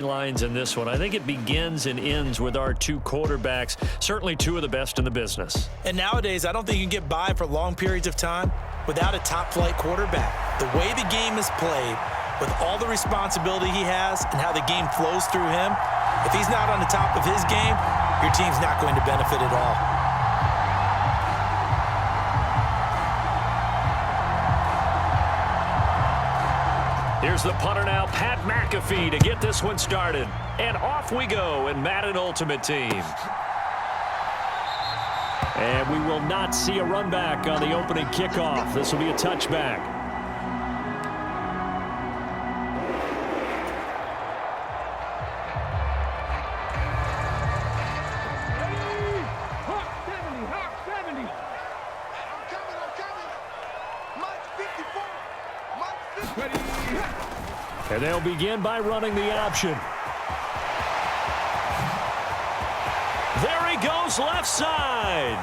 Lines in this one. I think it begins and ends with our two quarterbacks, certainly two of the best in the business. And nowadays, I don't think you can get by for long periods of time without a top-flight quarterback. The way the game is played, with all the responsibility he has and how the game flows through him, if he's not on the top of his game, your team's not going to benefit at all. Here's the punter now, Pat McAfee, to get this one started. And off we go in Madden Ultimate Team. And we will not see a run back on the opening kickoff. This will be a touchback. And they'll begin by running the option. There he goes, left side.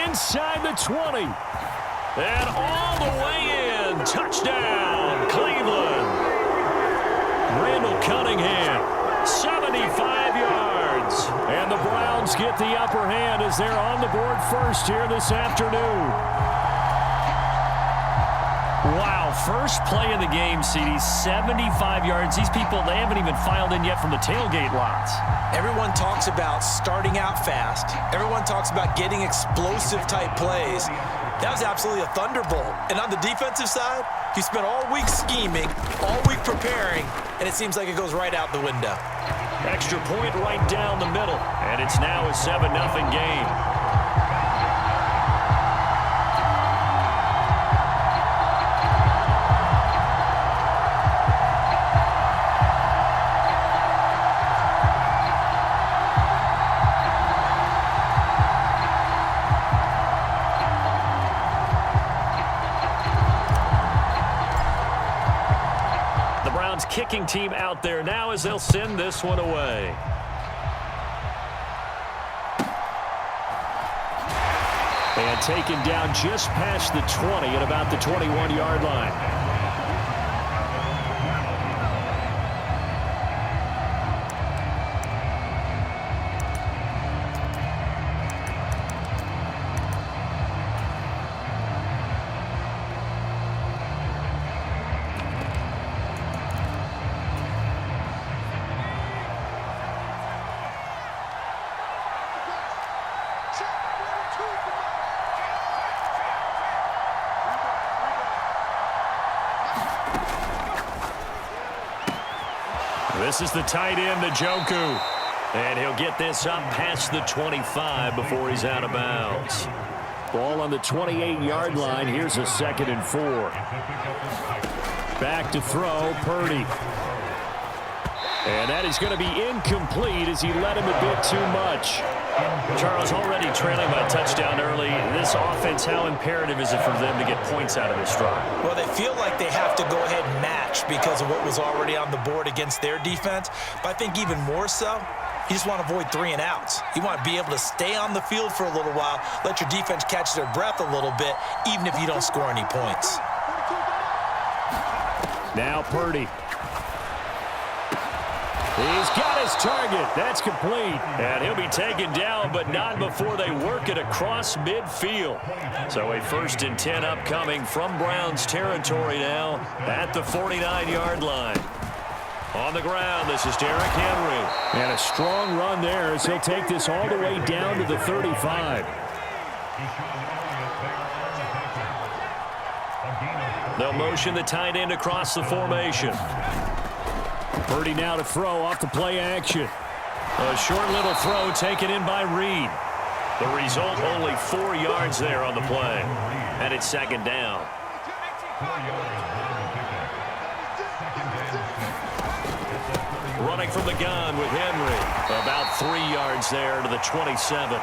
Inside the 20. And all the way in. Touchdown, Cleveland. Randall Cunningham, 75 yards. And the Browns get the upper hand as they're on the board first here this afternoon. Wow, first play of the game, CD, 75 yards. These people, they haven't even filed in yet from the tailgate lots. Everyone talks about starting out fast. Everyone talks about getting explosive-type plays. That was absolutely a thunderbolt. And on the defensive side, you spent all week scheming, all week preparing, and it seems like it goes right out the window. Extra point right down the middle, and it's now a 7-0 game. Kicking team out there now as they'll send this one away. And taken down just past the 20 at about the 21-yard line. This is the tight end, Njoku. And he'll get this up past the 25 before he's out of bounds. Ball on the 28-yard line. Here's a 2nd and 4. Back to throw, Purdy. And that is going to be incomplete as he led him a bit too much. Charles, already trailing by a touchdown early. This offense, how imperative is it for them to get points out of this drive? Well, they feel like they have to go ahead and match because of what was already on the board against their defense. But I think even more so, you just want to avoid 3 and outs. You want to be able to stay on the field for a little while, let your defense catch their breath a little bit, even if you don't score any points. Now Purdy. He's got his target. That's complete. And he'll be taken down, but not before they work it across midfield. So a 1st and 10 upcoming from Browns territory now at the 49-yard line. On the ground, this is Derrick Henry. And a strong run there as he'll take this all the way down to the 35. They'll motion the tight end across the formation. Purdy now to throw off the play action. A short little throw taken in by Reed. The result, only 4 yards there on the play. And it's 2nd down. Running from the gun with Henry. About 3 yards there to the 27.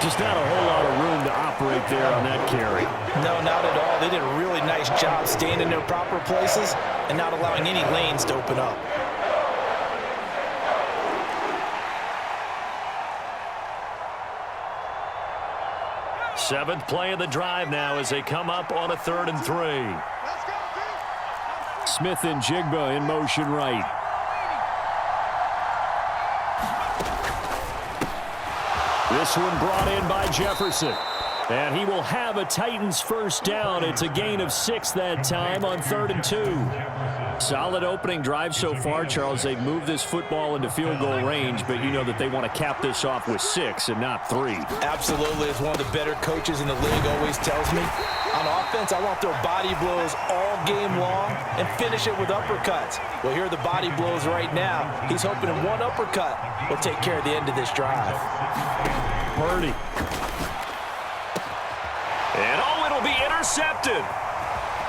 Just not a whole lot of room to operate there on that carry. No, not at all. They did a really nice job staying in their proper places and not allowing any lanes to open up. Seventh play of the drive now as they come up on a 3rd and 3. Smith and Jigba in motion right. This one brought in by Jefferson. And he will have a Titans first down. It's a gain of 6 that time on 3rd and 2. Solid opening drive so far, Charles. They've moved this football into field goal range, but you know that they want to cap this off with 6 and not 3. Absolutely. As one of the better coaches in the league always tells me, on offense, I want their body blows all game long and finish it with uppercuts. Well, here are the body blows right now. He's hoping in one uppercut will take care of the end of this drive. Purdy. And it'll be intercepted.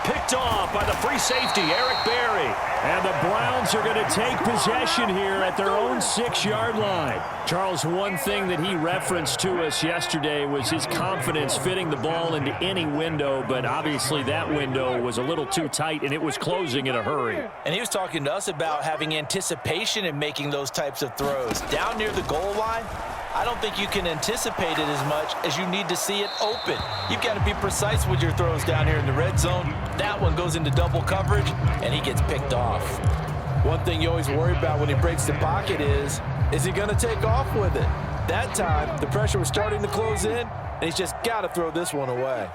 Picked off by the free safety, Eric Berry. And the Browns are going to take possession here at their own 6-yard line. Charles, one thing that he referenced to us yesterday was his confidence fitting the ball into any window, but obviously that window was a little too tight, and it was closing in a hurry. And he was talking to us about having anticipation in making those types of throws. Down near the goal line, I don't think you can anticipate it as much as you need to see it open. You've got to be precise with your throws down here in the red zone. That one goes into double coverage, and he gets picked off. One thing you always worry about when he breaks the pocket is he going to take off with it? That time, the pressure was starting to close in, and he's just got to throw this one away.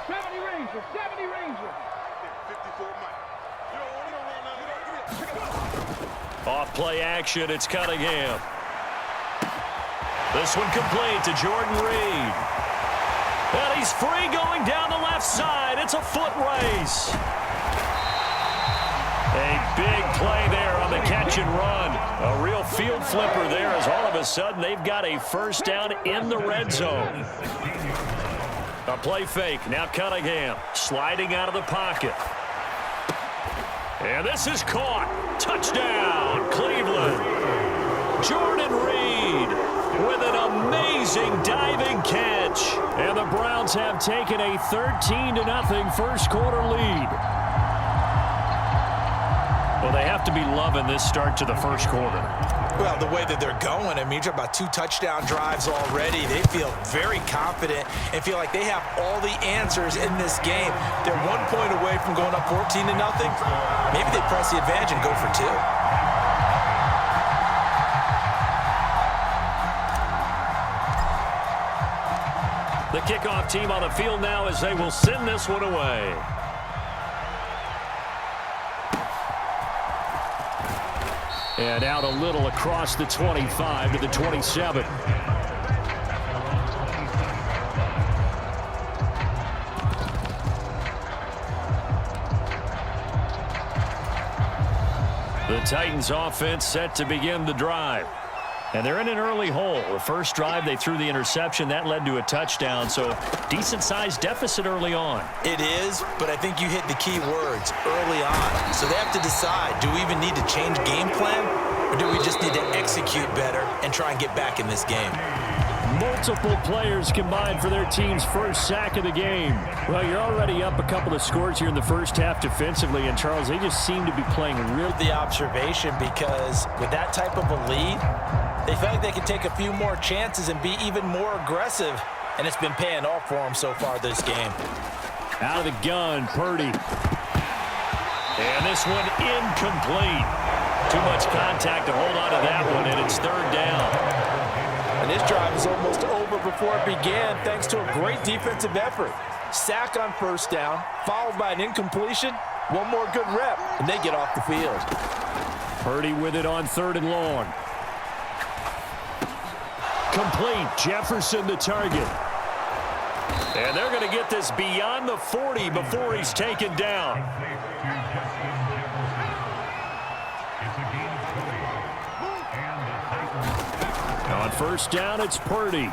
70 Rangers, 70 Rangers. Off play action, it's Cunningham. This one complete to Jordan Reed. And he's free going down the left side. It's a foot race. A big play there on the catch and run. A real field flipper there as all of a sudden they've got a first down in the red zone. A play fake. Now Cunningham sliding out of the pocket. And this is caught. Touchdown, Cleveland. Jordan Reed with an amazing diving catch. And the Browns have taken a 13-0 first quarter lead. Well, they have to be loving this start to the first quarter. Well, the way that they're going, I mean, you're talking about 2 touchdown drives already. They feel very confident and feel like they have all the answers in this game. They're 1 point away from going up 14-0. Maybe they press the advantage and go for 2. The kickoff team on the field now as they will send this one away. And out a little across the 25 to the 27. The Titans offense set to begin the drive. And they're in an early hole. The first drive, they threw the interception. That led to a touchdown, so decent-sized deficit early on. It is, but I think you hit the key words early on. So they have to decide, do we even need to change game plan, or do we just need to execute better and try and get back in this game? Multiple players combined for their team's first sack of the game. Well, you're already up a couple of scores here in the first half defensively, and Charles, they just seem to be playing real. The observation, because with that type of a lead, they feel like they can take a few more chances and be even more aggressive, and it's been paying off for them so far this game. Out of the gun, Purdy. And this one incomplete. Too much contact to hold on to that one, and it's 3rd down. And this drive is almost over before it began thanks to a great defensive effort. Sack on first down, followed by an incompletion. One more good rep, and they get off the field. Purdy with it on 3rd and long. Complete. Jefferson the target. And they're going to get this beyond the 40 before he's taken down. On first down, it's Purdy.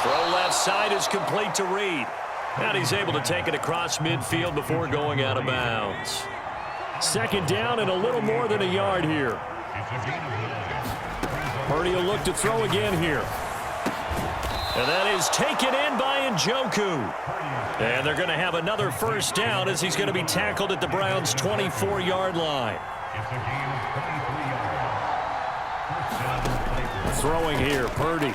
Throw left side is complete to Reed. And he's able to take it across midfield before going out of bounds. 2nd down and a little more than a yard here. Purdy will look to throw again here. And that is taken in by Njoku. And they're going to have another first down as he's going to be tackled at the Browns' 24-yard line. Throwing here, Purdy.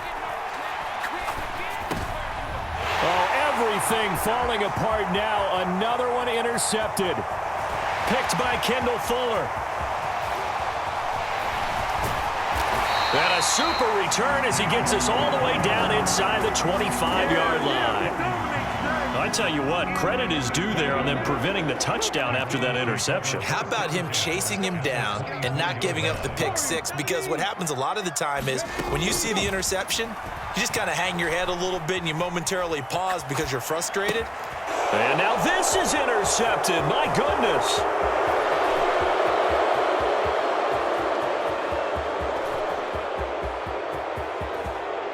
Oh, everything falling apart now. Another one intercepted. Picked by Kendall Fuller. And a super return as he gets us all the way down inside the 25-yard line. I tell you what, credit is due there on them preventing the touchdown after that interception. How about him chasing him down and not giving up the pick six? Because what happens a lot of the time is when you see the interception, you just kind of hang your head a little bit and you momentarily pause because you're frustrated. And now this is intercepted. My goodness.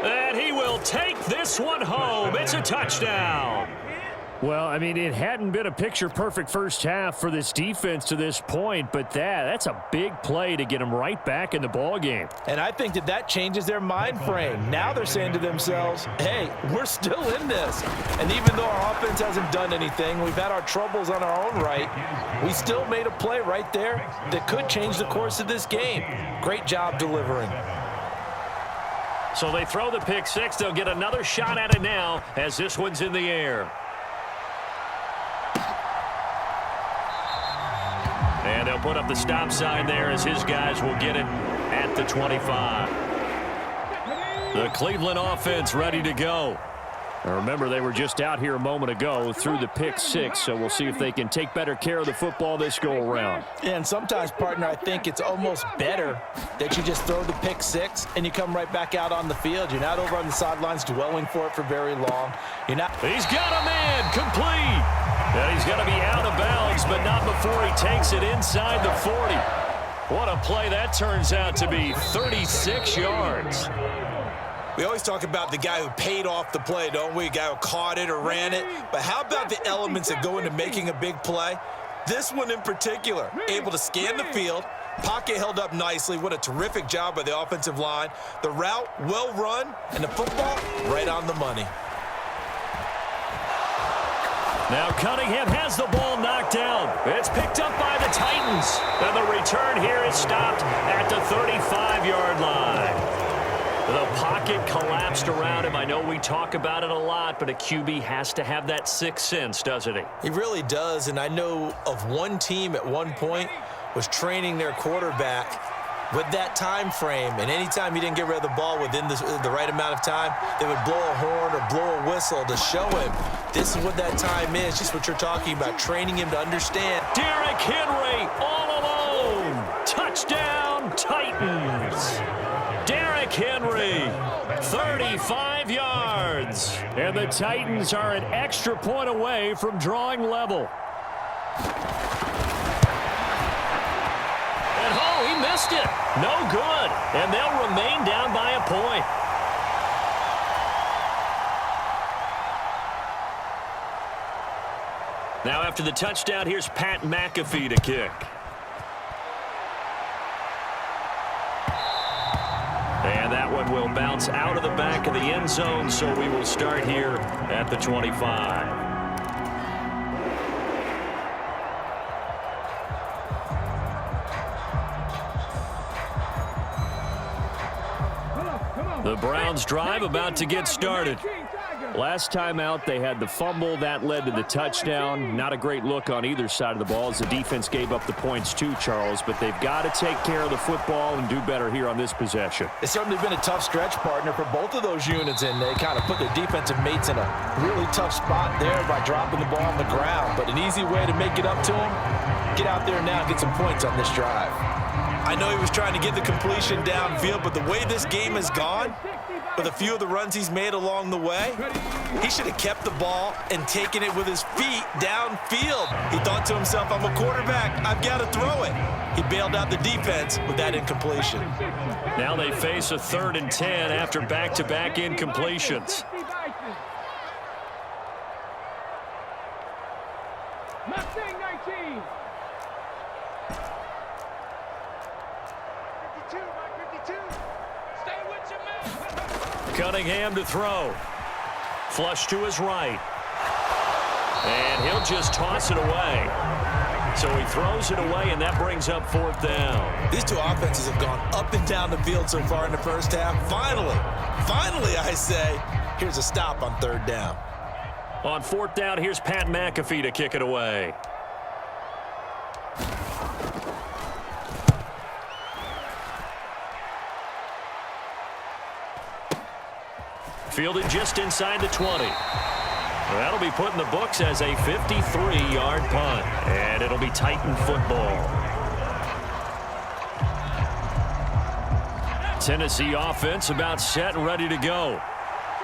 And he will take this one home. It's a touchdown. Well, I mean, it hadn't been a picture-perfect first half for this defense to this point, but that's a big play to get them right back in the ballgame. And I think that changes their mind frame. Now they're saying to themselves, hey, we're still in this. And even though our offense hasn't done anything, we've had our troubles on our own right, we still made a play right there that could change the course of this game. Great job delivering. So they throw the pick six. They'll get another shot at it now as this one's in the air. And they'll put up the stop sign there as his guys will get it at the 25. The Cleveland offense ready to go. Now remember, they were just out here a moment ago through the pick six, so we'll see if they can take better care of the football this go-around. And sometimes, partner, I think it's almost better that you just throw the pick six and you come right back out on the field. You're not over on the sidelines dwelling for it for very long. You're not. He's got a man complete. And he's going to be out of bounds, but not before he takes it inside the 40. What a play that turns out to be, 36 yards. We always talk about the guy who paid off the play, don't we? A guy who caught it or ran it. But how about the elements that go into making a big play? This one in particular, able to scan the field, pocket held up nicely. What a terrific job by the offensive line. The route, well run, and the football, right on the money. Now Cunningham has the ball knocked down. It's picked up by the Titans. And the return here is stopped at the 35-yard line. The pocket collapsed around him. I know we talk about it a lot, but a QB has to have that sixth sense, doesn't he? He really does, and I know of one team at one point was training their quarterback with that time frame, and anytime he didn't get rid of the ball within the right amount of time, they would blow a horn or blow a whistle to show him this is what that time is, just what you're talking about, training him to understand. Derrick Henry all alone. Touchdown, Titans. Derrick Henry, 35 yards. And the Titans are an extra point away from drawing level. And oh, he missed it. No good. And they'll remain down by a point. Now after the touchdown, here's Pat McAfee to kick. And that one will bounce out of the back of the end zone, so we will start here at the 25. The Browns drive about to get started. Last time out, they had the fumble. That led to the touchdown. Not a great look on either side of the ball as the defense gave up the points too, Charles. But they've got to take care of the football and do better here on this possession. It's certainly been a tough stretch, partner, for both of those units, and they kind of put their defensive mates in a really tough spot there by dropping the ball on the ground. But an easy way to make it up to them, get out there now and get some points on this drive. I know he was trying to get the completion downfield, but the way this game has gone, with a few of the runs he's made along the way, he should have kept the ball and taken it with his feet downfield. He thought to himself, I'm a quarterback, I've got to throw it. He bailed out the defense with that incompletion. Now they face a 3rd and 10 after back-to-back incompletions. Mustang 19. 52 by 52. Stay with your man. Cunningham to throw. Flush to his right. And he'll just toss it away. So he throws it away, and that brings up 4th down. These two offenses have gone up and down the field so far in the first half. Finally, I say, here's a stop on 3rd down. On 4th down, here's Pat McAfee to kick it away. fielded just inside the 20. That'll be put in the books as a 53-yard punt. And it'll be Titan football. Tennessee offense about set and ready to go.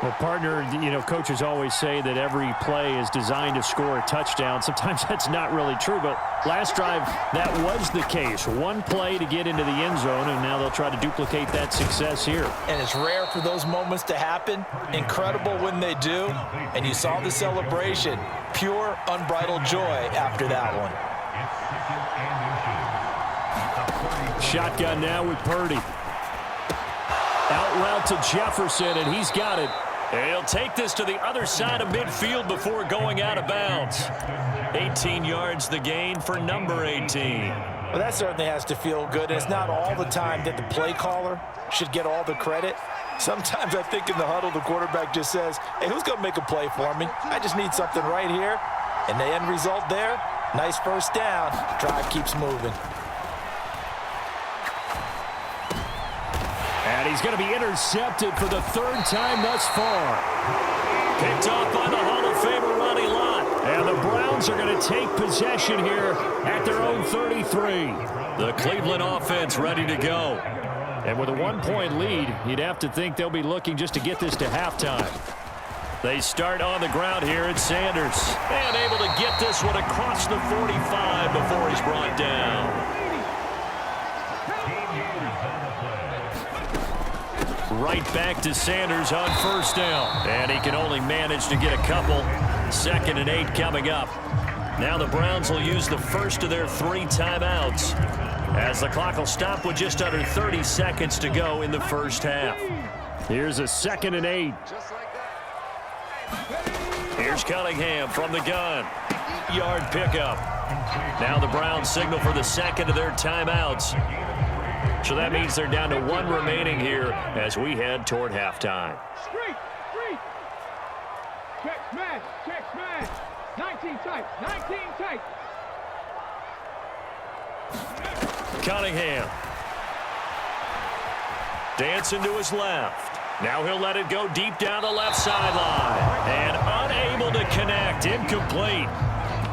Well, partner, coaches always say that every play is designed to score a touchdown. Sometimes that's not really true, but last drive, that was the case. One play to get into the end zone, and now they'll try to duplicate that success here. And it's rare for those moments to happen. Incredible when they do. And you saw the celebration. Pure, unbridled joy after that one. Shotgun now with Purdy. Out route to Jefferson, and he's got it. He'll take this to the other side of midfield before going out of bounds. 18 yards the gain for number 18. Well, that certainly has to feel good. It's not all the time that the play caller should get all the credit. Sometimes I think in the huddle, the quarterback just says, hey, who's going to make a play for me? I just need something right here. And the end result there, nice first down. Drive keeps moving. And he's going to be intercepted for the third time thus far. Picked off by the Hall of Famer Ronnie Lott. And the Browns are going to take possession here at their own 33. The Cleveland offense ready to go. And with a one-point lead, you'd have to think they'll be looking just to get this to halftime. They start on the ground here at Sanders. And able to get this one across the 45 before he's brought down. Right back to Sanders on first down. And he can only manage to get a couple. 2nd and 8 coming up. Now the Browns will use the first of their 3 timeouts, as the clock will stop with just under 30 seconds to go in the first half. Here's a 2nd and 8. Here's Cunningham from the gun. Yard pickup. Now the Browns signal for the 2nd of their timeouts. So that means they're down to 1 remaining here as we head toward halftime. Street. Check smash. 19 tight. Cunningham. Dancing to his left. Now he'll let it go deep down the left sideline. And unable to connect. Incomplete.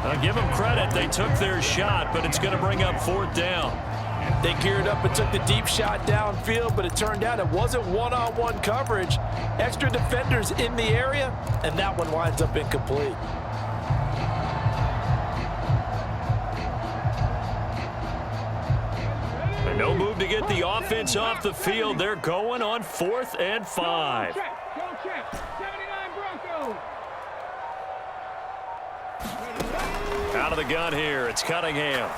I'll give them credit. They took their shot, but it's going to bring up 4th down. They geared up and took the deep shot downfield, but it turned out it wasn't one-on-one coverage. Extra defenders in the area, and that one winds up incomplete. No move to get the offense off the field. They're going on 4th and 5. Go check. 79 Broncos. Out of the gun here. It's Cunningham.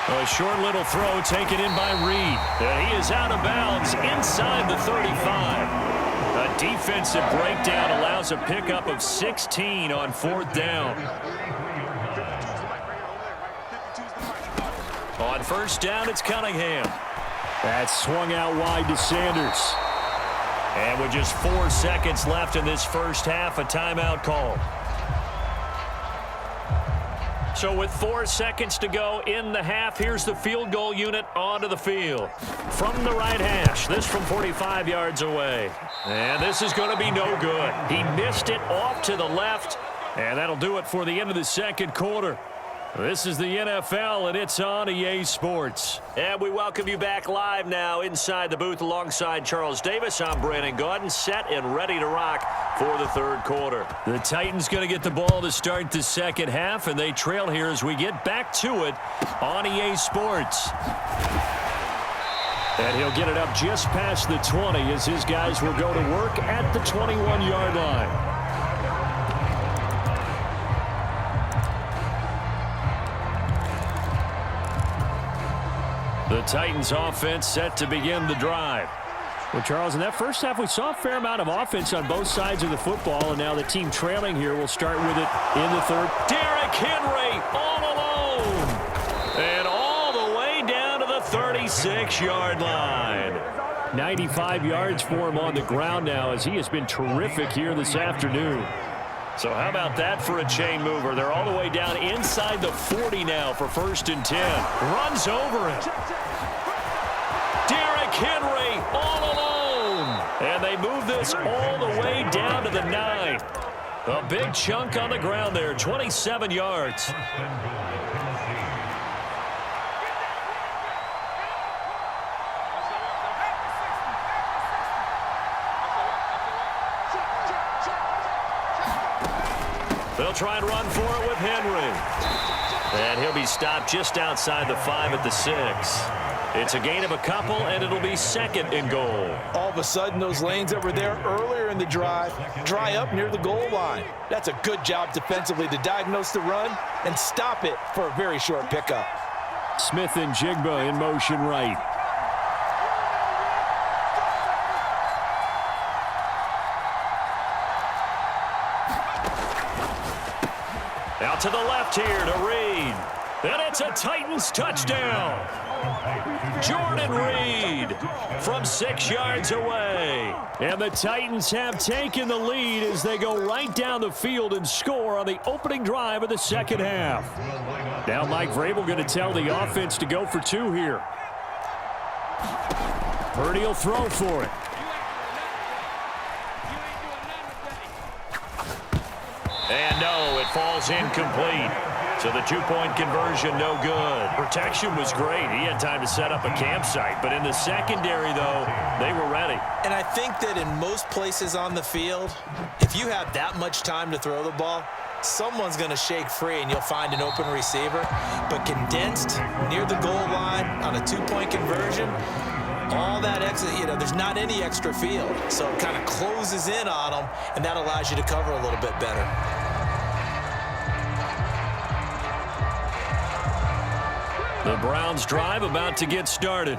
A short little throw taken in by Reed. And he is out of bounds inside the 35. A defensive breakdown allows a pickup of 16 on 4th down. On first down, it's Cunningham. That's swung out wide to Sanders. And with just 4 seconds left in this first half, a timeout call. So with 4 seconds to go in the half, here's the field goal unit onto the field. From the right hash, this from 45 yards away. And this is going to be no good. He missed it off to the left, and that'll do it for the end of the 2nd quarter. This is the NFL, and it's on EA Sports. And we welcome you back live now inside the booth alongside Charles Davis. I'm Brandon Gaudin, set and ready to rock for the 3rd quarter. The Titans going to get the ball to start the 2nd half, and they trail here as we get back to it on EA Sports. And he'll get it up just past the 20 as his guys will go to work at the 21-yard line. The Titans offense set to begin the drive. Well, Charles, in that first half, we saw a fair amount of offense on both sides of the football, and now the team trailing here will start with it in the 3rd. Derrick Henry all alone. And all the way down to the 36-yard line. 95 yards for him on the ground now as he has been terrific here this afternoon. So how about that for a chain mover? They're all the way down inside the 40 now for 1st and 10. Runs over it. Derrick Henry all alone. And they move this gets all the way down to the 9. A big chunk on the ground there, 27 yards. They'll try and run for it with Henry. And he'll be stopped just outside the 5 at the 6. It's a gain of a couple, and it'll be 2nd and goal. All of a sudden, those lanes that were there earlier in the drive dry up near the goal line. That's a good job defensively to diagnose the run and stop it for a very short pickup. Smith and Jigba in motion right. Out to the left here to Reed. And it's a Titans touchdown. Jordan Reed from 6 yards away. And the Titans have taken the lead as they go right down the field and score on the opening drive of the second half. Now Mike Vrabel going to tell the offense to go for 2 here. Purdy will throw for it. And no, it falls incomplete. So the 2-point conversion, no good. Protection was great. He had time to set up a campsite. But in the secondary, though, they were ready. And I think that in most places on the field, if you have that much time to throw the ball, someone's going to shake free and you'll find an open receiver. But condensed near the goal line on a 2-point conversion, all that extra, there's not any extra field. So it kind of closes in on them, and that allows you to cover a little bit better. The Browns drive about to get started.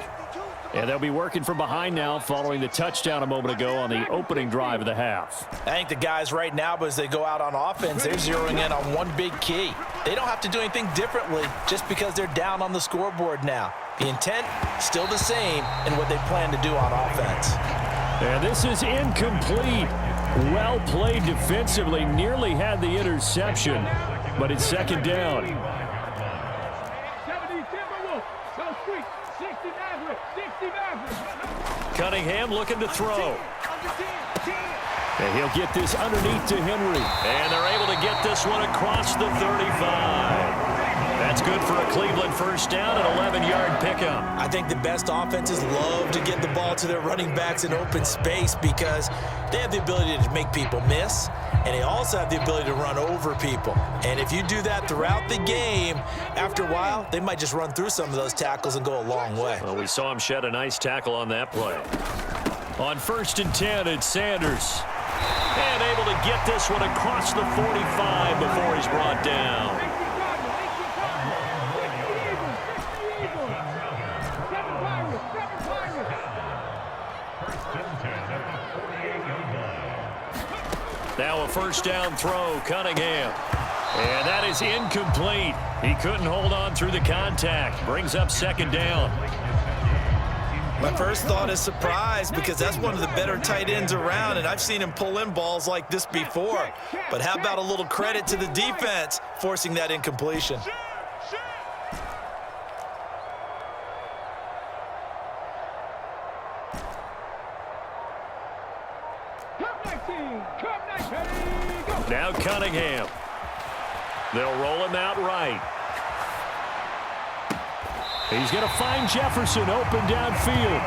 And they'll be working from behind now following the touchdown a moment ago on the opening drive of the half. I think the guys right now, as they go out on offense, they're zeroing in on one big key. They don't have to do anything differently just because they're down on the scoreboard now. The intent, still the same in what they plan to do on offense. And this is incomplete. Well played defensively, nearly had the interception, but it's second down. Cunningham looking to throw. And he'll get this underneath to Henry. And they're able to get this one across the 35. That's good for a Cleveland first down, an 11-yard pickup. I think the best offenses love to get the ball to their running backs in open space because they have the ability to make people miss, and they also have the ability to run over people. And if you do that throughout the game, after a while, they might just run through some of those tackles and go a long way. Well, we saw him shed a nice tackle on that play. On 1st and 10, it's Sanders. And able to get this one across the 45 before he's brought down. Now a first down throw, Cunningham. And that is incomplete. He couldn't hold on through the contact. Brings up second down. My first thought is surprise because that's one of the better tight ends around, and I've seen him pull in balls like this before. But how about a little credit to the defense forcing that incompletion? Now Cunningham. They'll roll him out right. He's going to find Jefferson open downfield.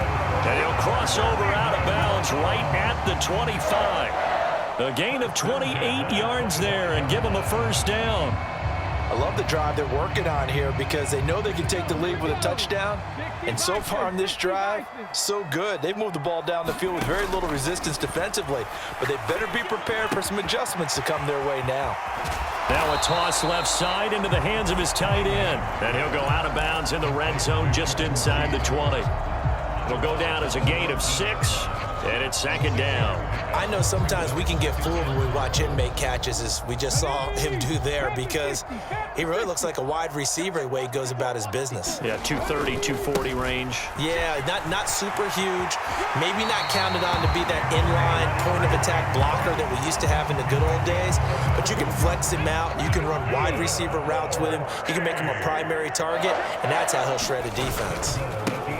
And he'll cross over out of bounds right at the 25. A gain of 28 yards there and give him a first down. I love the drive they're working on here because they know they can take the lead with a touchdown. And so far on this drive, so good. They've moved the ball down the field with very little resistance defensively. But they better be prepared for some adjustments to come their way now. Now a toss left side into the hands of his tight end. And he'll go out of bounds in the red zone just inside the 20. It'll go down as a gain of 6. And it's second down. I know sometimes we can get fooled when we watch him make catches, as we just saw him do there, because he really looks like a wide receiver the way he goes about his business. Yeah, 230, 240 range. Yeah, not super huge. Maybe not counted on to be that inline point-of-attack blocker that we used to have in the good old days, but you can flex him out. You can run wide receiver routes with him. You can make him a primary target, and that's how he'll shred a defense.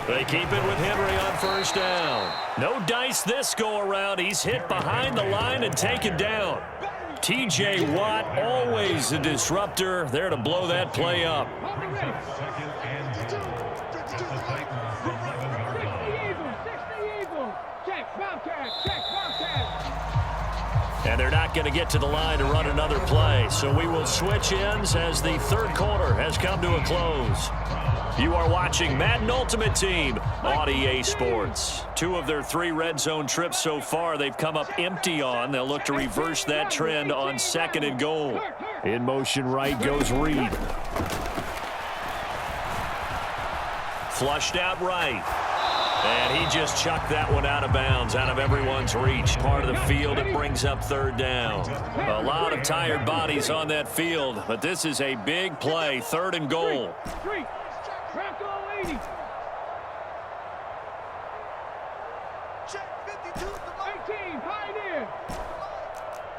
They keep it with Henry on first down. No dice this go-around. He's hit behind the line and taken down. T.J. Watt, always a disruptor, there to blow that play up. And they're not going to get to the line to run another play. So we will switch ends as the third quarter has come to a close. You are watching Madden Ultimate Team on EA Sports. 2 of their 3 red zone trips so far they've come up empty on. They'll look to reverse that trend on 2nd and goal. In motion right goes Reed. Flushed out right. And he just chucked that one out of bounds, out of everyone's reach. Part of the field, it brings up 3rd down. A lot of tired bodies on that field, but this is a big play, 3rd and goal. Check 52 to the 18, pioneer.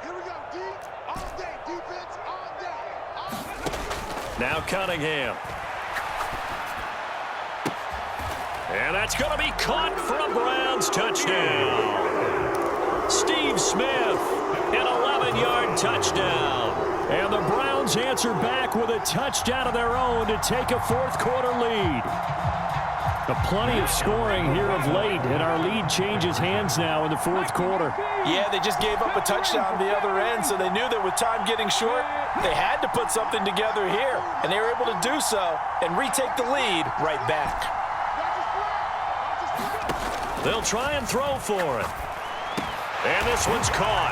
Here we go, D. All day, defense, all day. Now Cunningham. And that's going to be caught for a Browns touchdown. Steve Smith, an 11-yard touchdown. And the Browns answer back with a touchdown of their own to take a fourth-quarter lead. Plenty of scoring here of late, and our lead changes hands now in the fourth quarter. Yeah, they just gave up a touchdown on the other end, so they knew that with time getting short, they had to put something together here, and they were able to do so and retake the lead right back. They'll try and throw for it. And this one's caught.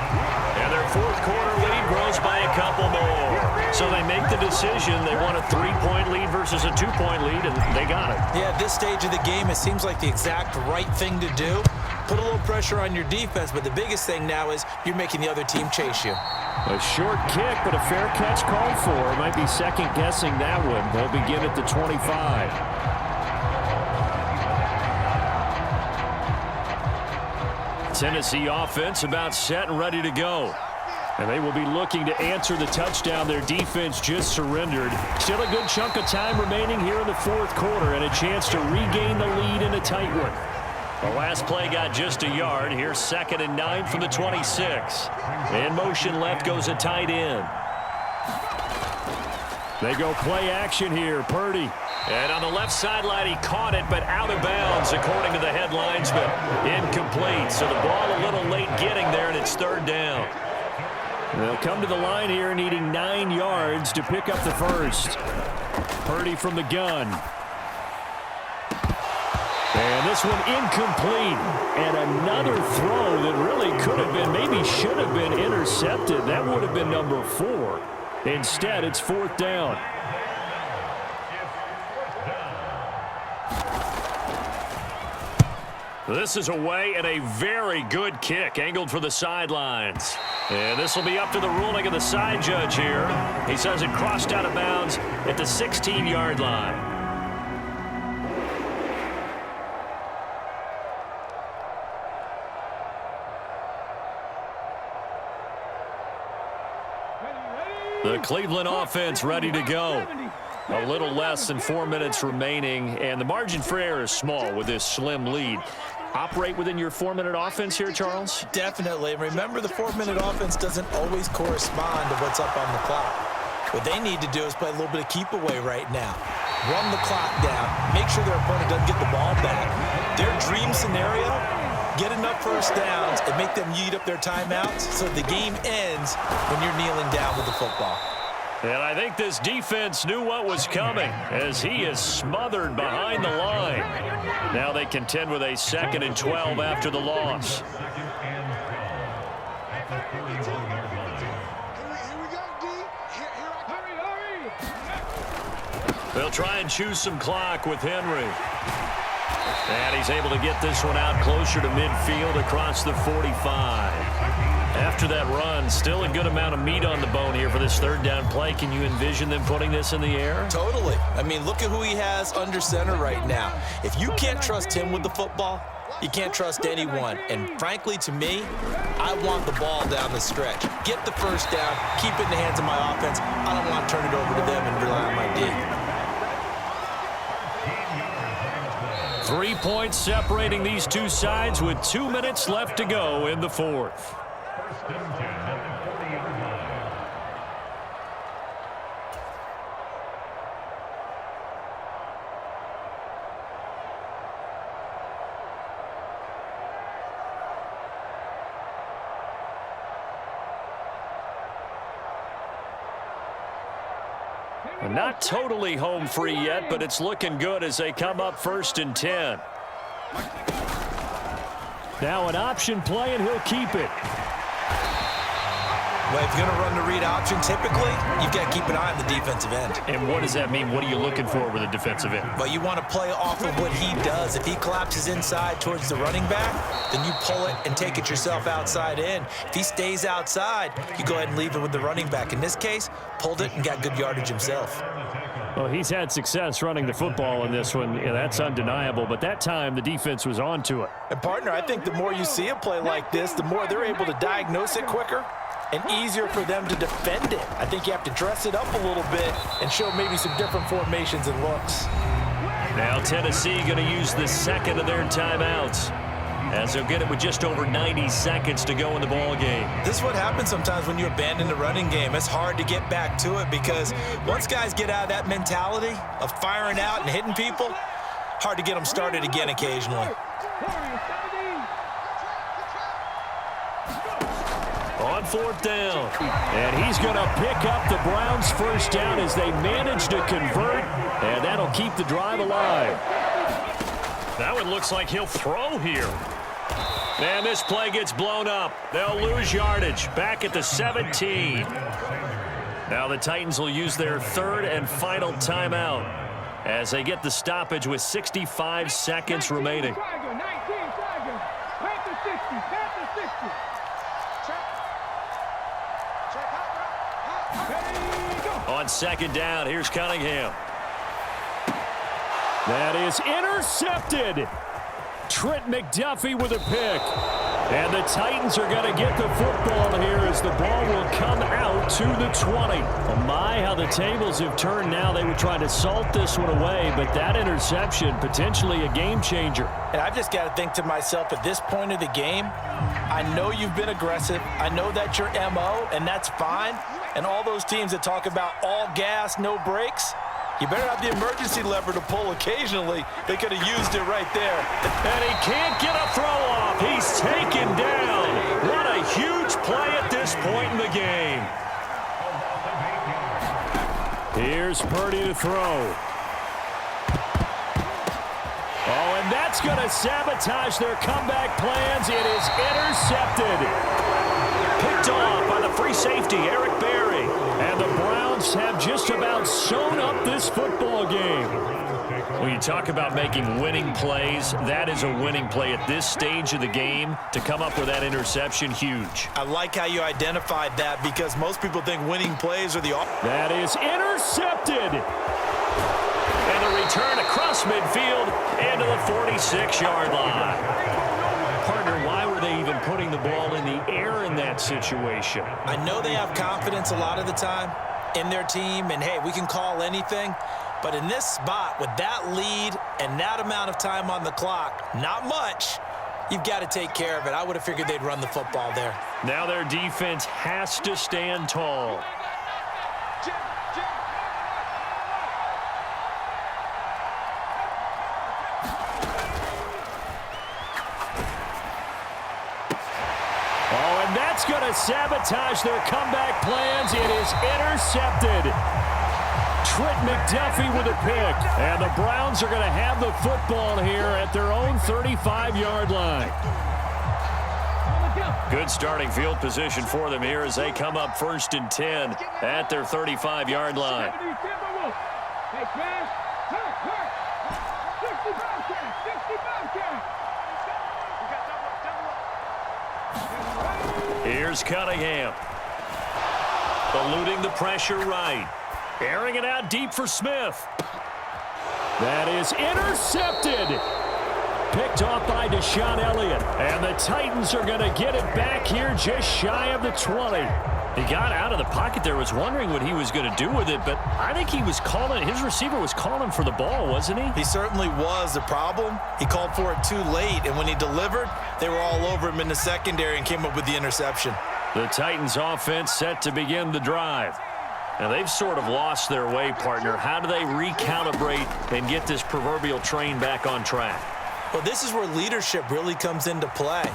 And their fourth quarter lead grows by a couple more. So they make the decision. They want a 3-point lead versus a 2-point lead, and they got it. Yeah, at this stage of the game, it seems like the exact right thing to do. Put a little pressure on your defense, but the biggest thing now is you're making the other team chase you. A short kick, but a fair catch called for. Might be second-guessing that one. They'll begin at the 25. Tennessee offense about set and ready to go. And they will be looking to answer the touchdown their defense just surrendered. Still a good chunk of time remaining here in the fourth quarter and a chance to regain the lead in a tight one. The last play got just a yard. Here's 2nd and 9 from the 26. In motion left goes a tight end. They go play action here. Purdy. And on the left sideline, he caught it, but out of bounds, according to the head linesman. Incomplete, so the ball a little late getting there, and it's 3rd down. They'll come to the line here needing 9 yards to pick up the first. Purdy from the gun. And this one incomplete. And another throw that really could have been, maybe should have been intercepted. That would have been number 4. Instead, it's 4th down. This is away and a very good kick, angled for the sidelines. And this will be up to the ruling of the side judge here. He says it crossed out of bounds at the 16-yard line. The Cleveland offense ready to go. A little less than 4 minutes remaining, and the margin for error is small with this slim lead. Operate within your 4-minute offense here, Charles? Definitely. Remember, the 4-minute offense doesn't always correspond to what's up on the clock. What they need to do is play a little bit of keep away right now. Run the clock down. Make sure their opponent doesn't get the ball back. Their dream scenario, get enough first downs and make them eat up their timeouts so the game ends when you're kneeling down with the football. And I think this defense knew what was coming as he is smothered behind the line. Now they contend with a 2nd and 12 after the loss. They'll try and choose some clock with Henry. And he's able to get this one out closer to midfield across the 45. After that run, still a good amount of meat on the bone here for this 3rd down play. Can you envision them putting this in the air? Totally. I mean, look at who he has under center right now. If you can't trust him with the football, you can't trust anyone. And frankly, to me, I want the ball down the stretch. Get the first down, keep it in the hands of my offense. I don't want to turn it over to them and rely on my D. 3 points separating these two sides with 2 minutes left to go in the fourth. Not totally home free yet, but it's looking good as they come up 1st and 10. Now an option play, and he'll keep it. Well, if you're going to run the read option, typically, you've got to keep an eye on the defensive end. And what does that mean? What are you looking for with a defensive end? Well, you want to play off of what he does. If he collapses inside towards the running back, then you pull it and take it yourself outside in. If he stays outside, you go ahead and leave it with the running back. In this case, pulled it and got good yardage himself. Well, he's had success running the football in this one. Yeah, that's undeniable. But that time, the defense was on to it. And, partner, I think the more you see a play like this, the more they're able to diagnose it quicker and easier for them to defend it. I think you have to dress it up a little bit and show maybe some different formations and looks. Now Tennessee going to use the second of their timeouts, as they'll get it with just over 90 seconds to go in the ball game. This is what happens sometimes when you abandon the running game. It's hard to get back to it because once guys get out of that mentality of firing out and hitting people, hard to get them started again occasionally. On 4th down. And he's going to pick up the Browns' first down as they manage to convert, and that'll keep the drive alive. That one looks like he'll throw here. And this play gets blown up. They'll lose yardage back at the 17. Now the Titans will use their third and final timeout as they get the stoppage with 65 seconds remaining. On 2nd down, here's Cunningham. That is intercepted. Trent McDuffie with a pick. And the Titans are going to get the football here as the ball will come out to the 20. Oh my, how the tables have turned now. They were trying to salt this one away, but that interception, potentially a game changer. And I've just got to think to myself, at this point of the game, I know you've been aggressive. I know that's your MO, and that's fine. And all those teams that talk about all gas, no brakes, you better have the emergency lever to pull occasionally. They could have used it right there. And he can't get a throw off. He's taken down. What a huge play at this point in the game. Here's Purdy to throw. Oh, and that's going to sabotage their comeback plans. It is intercepted. Picked off by the free safety, Eric Berry. And the Browns have just about sewn up this football game. When you talk about making winning plays, that is a winning play at this stage of the game. To come up with that interception, huge. I like how you identified that because most people think winning plays are the... That is intercepted. And the return across midfield into the 46-yard line. Partner, why were they even putting the ball in the air in that situation? I know they have confidence a lot of the time in their team, and hey, we can call anything. But in this spot, with that lead and that amount of time on the clock, not much, you've got to take care of it. I would have figured they'd run the football there. Now their defense has to stand tall. That's going to sabotage their comeback plans. It is intercepted. Trent McDuffie with a pick. And the Browns are going to have the football here at their own 35-yard line. Good starting field position for them here as they come up 1st and 10 at their 35-yard line. Here's Cunningham. Eluding the pressure right. Airing it out deep for Smith. That is intercepted. Picked off by Deshaun Elliott. And the Titans are going to get it back here just shy of the 20. He got out of the pocket there, was wondering what he was going to do with it, but I think he was calling, his receiver was calling for the ball, wasn't he? He certainly was. The problem, he called for it too late, and when he delivered, they were all over him in the secondary and came up with the interception. The Titans offense set to begin the drive. Now, they've sort of lost their way, partner. How do they recalibrate and get this proverbial train back on track? Well, this is where leadership really comes into play.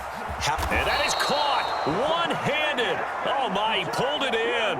And that is caught one-handed. Oh, my, he pulled it in.